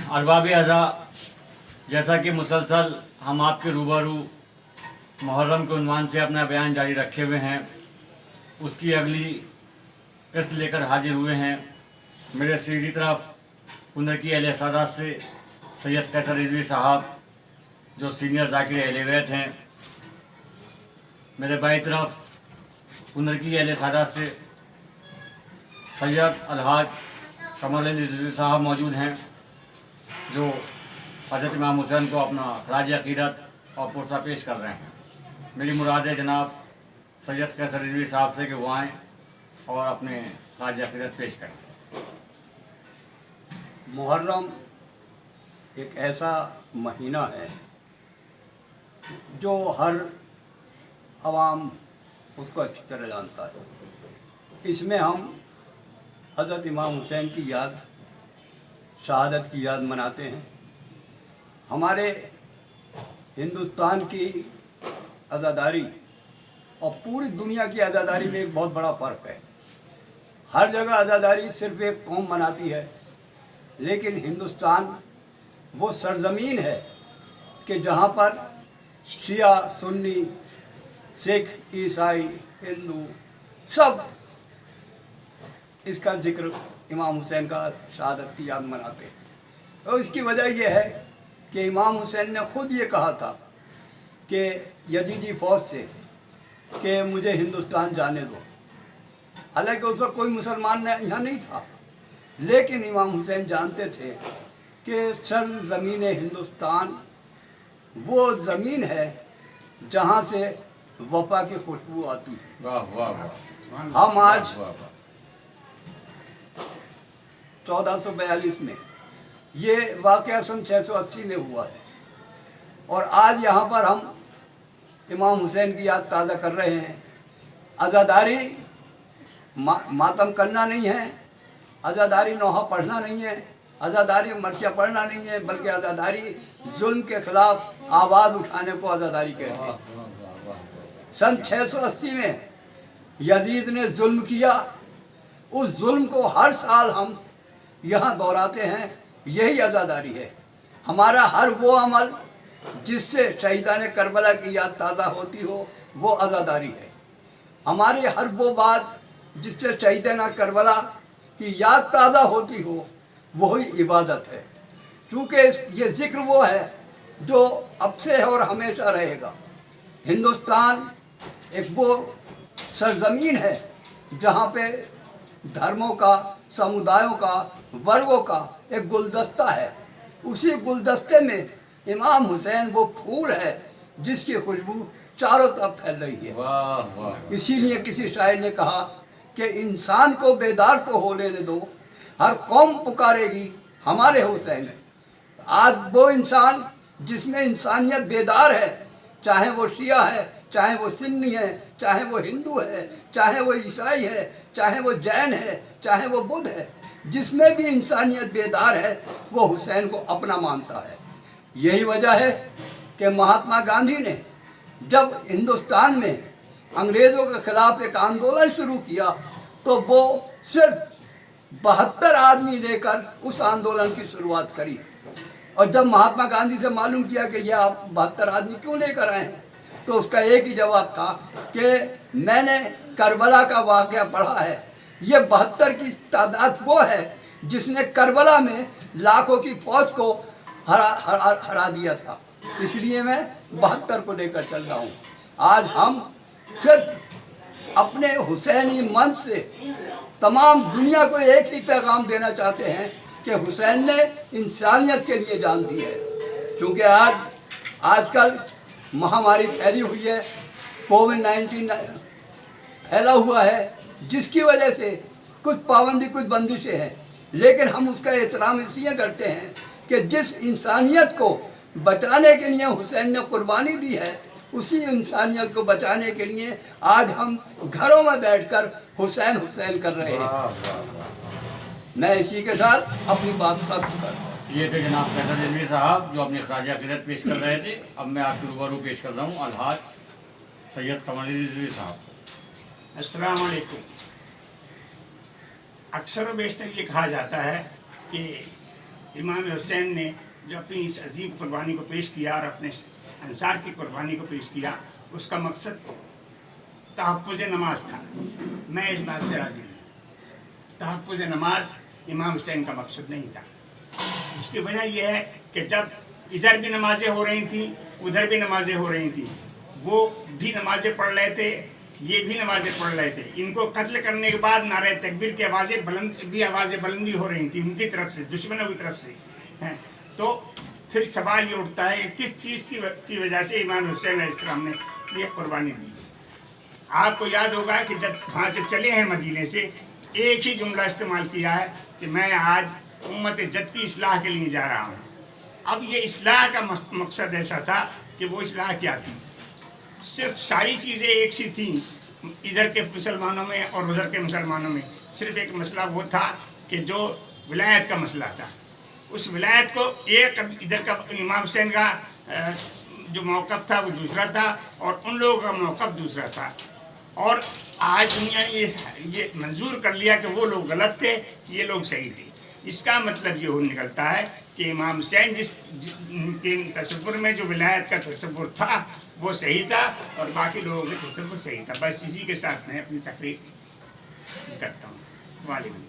अरबाब अज़ा, जैसा कि मुसलसल हम आपके रूबरू मुहर्रम के उन्वान से अपना बयान जारी रखे हुए हैं, उसकी अगली किस्त लेकर हाजिर हुए हैं। मेरे सीधी तरफ उनर की अहले सादात से सैयद कैसर रिजवी साहब जो सीनियर ज़ाकिर अहले बैत हैं। मेरे बाई तरफ उनर की अहले सादात से सैयद अलहाज कमर अली रिजवी साहब मौजूद हैं जो हज़रत इमाम हुसैन को अपना खराज अक़ीदत और पुरसा पेश कर रहे हैं। मेरी मुराद है जनाब सैयद कैसर रिजवी साहब से कि वो आएँ और अपने खराज अक़ीदत पेश करें। मुहर्रम एक ऐसा महीना है जो हर आवाम उसको अच्छी तरह जानता है। इसमें हम हज़रत इमाम हुसैन की याद, शहादत की याद मनाते हैं। हमारे हिंदुस्तान की आज़ादारी और पूरी दुनिया की आज़ादारी में एक बहुत बड़ा फ़र्क है। हर जगह आज़ादारी सिर्फ एक कौम मनाती है, लेकिन हिंदुस्तान वो सरज़मीन है कि जहाँ पर शिया, सुन्नी, सिख, ईसाई, हिंदू सब इसका ज़िक्र इमाम हुसैन का शहादत की याद मनाते हैं। और इसकी वजह यह है कि इमाम हुसैन ने ख़ुद ये कहा था कि यजीदी फ़ौज से कि मुझे हिंदुस्तान जाने दो। हालांकि उस वक्त कोई मुसलमान यहाँ नहीं था, लेकिन इमाम हुसैन जानते थे कि सरज़मीन हिंदुस्तान वो ज़मीन है जहाँ से वफा की खुशबू आती है। वाह वाह वाह। हम आज 1442 में ये वाक़या सन 680 में हुआ है और आज यहाँ पर हम इमाम हुसैन की याद ताज़ा कर रहे हैं। आज़ादारी मातम करना नहीं है, आज़ादारी नोहा पढ़ना नहीं है, आज़ादारी मरसिया पढ़ना नहीं है, बल्कि आज़ादारी जुल्म के ख़िलाफ़ आवाज़ उठाने को आज़ादारी कहते हैं। सन 680 में यजीद ने जुल्म किया, उस जुल्म को हर साल हम यहाँ दोहराते हैं। यही आज़ादारी है। हमारा हर वो अमल जिससे शहीदान करबला की याद ताज़ा होती हो वो आज़ादारी है। हमारी हर वो बात जिससे शहीदान करबला की याद ताज़ा होती हो वही इबादत है। क्योंकि ये ज़िक्र वो है जो अब से है और हमेशा रहेगा। हिंदुस्तान एक वो सरज़मीन है जहाँ पे धर्मों का, समुदायों का, वर्गों का एक गुलदस्ता है। उसी गुलदस्ते में इमाम हुसैन वो फूल है जिसकी खुशबू चारों तरफ फैल रही है। वाह वाह। इसीलिए किसी शायर ने कहा कि इंसान को बेदार तो हो लेने दो, हर कौम पुकारेगी हमारे हुसैन। आज वो इंसान जिसमें इंसानियत बेदार है, चाहे वो शिया है, चाहे वो सुन्नी है, चाहे वो हिंदू है, चाहे वो ईसाई है, चाहे वो जैन है, चाहे वो बुद्ध है, जिसमें भी इंसानियत बेदार है वो हुसैन को अपना मानता है। यही वजह है कि महात्मा गांधी ने जब हिंदुस्तान में अंग्रेज़ों के ख़िलाफ़ एक आंदोलन शुरू किया तो वो सिर्फ 72 आदमी लेकर उस आंदोलन की शुरुआत करी। और जब महात्मा गांधी से मालूम किया कि ये आप 72 आदमी क्यों लेकर आए हैं, तो उसका एक ही जवाब था कि मैंने करबला का वाक़या पढ़ा है। ये 72 की तादाद वो है जिसने करबला में लाखों की फ़ौज को हरा दिया था। इसलिए मैं 72 को लेकर चल रहा हूँ। आज हम सिर्फ अपने हुसैनी मन से तमाम दुनिया को एक ही पैगाम देना चाहते हैं कि हुसैन ने इंसानियत के लिए जान दी है। क्योंकि आजकल महामारी फैली हुई है, कोविड-19 फैला हुआ है, जिसकी वजह से कुछ पाबंदी, कुछ बंदिशें हैं, लेकिन हम उसका एहतराम इसलिए करते हैं कि जिस इंसानियत को बचाने के लिए हुसैन ने कुर्बानी दी है, उसी इंसानियत को बचाने के लिए आज हम घरों में बैठकर हुसैन हुसैन कर रहे हैं। मैं इसी के साथ अपनी बात खत्म करता हूँ। ये थे जनाब कैसर रिजवी साहब जो अपनी खराज अक़ीदत पेश कर रहे थे। अब मैं आपके रूबरू पेश कर रहा हूँ अलहाज सैयद कमर अली रिजवी साहब। अस्सलाम वालेकुम। अक्सर व बेशतर ये कहा जाता है कि इमाम हुसैन ने जो अपनी इस अजीम कुर्बानी को पेश किया और अपने अंसार की कुर्बानी को पेश किया, उसका मकसद तहफ़्फ़ुज़ नमाज था। मैं इस बात से राज़ी नहीं। तहफ़्फ़ुज़ नमाज इमाम हुसैन का मकसद नहीं था। उसकी वजह यह है कि जब इधर भी नमाज़ें हो रही थी, उधर भी नमाज़ें हो रही थी, वो भी नमाज़ें पढ़ रहे थे, ये भी नमाज़ें पढ़ रहे थे। इनको कत्ल करने के बाद नारे तकबीर की आवाज़ें बुलंदी हो रही थी उनकी तरफ से, दुश्मनों की तरफ से हैं। तो फिर सवाल ये उठता है कि किस चीज़ की वजह से इमाम हुसैन अलैहिस्सलाम ने ये कुर्बानी दी। आपको याद होगा कि जब वहाँ से चले हैं मदीने से, एक ही जुमला इस्तेमाल किया है कि मैं आज उम्मत जद की इस्लाह के लिए जा रहा हूँ। अब ये इस्लाह का मकसद ऐसा था कि वो इस्लाह क्या थी, सिर्फ सारी चीज़ें एक सी थी इधर के मुसलमानों में और उधर के मुसलमानों में। सिर्फ एक मसला वो था कि जो विलायत का मसला था, उस विलायत को एक इधर का इमाम हुसैन का जो मौक़िफ़ था वो दूसरा था और उन लोगों का मौक़िफ़ दूसरा था। और आज दुनिया ने ये मंजूर कर लिया कि वो लोग गलत थे, ये लोग सही थे। इसका मतलब ये हो निकलता है कि इमाम हुसैन जिनके तसव्वुर में जो विलायत का तसव्वुर था वो सही था और बाकी लोगों के तसव्वुर सही था। बस इसी के साथ मैं अपनी तकरीर करता हूँ। वालेकुम।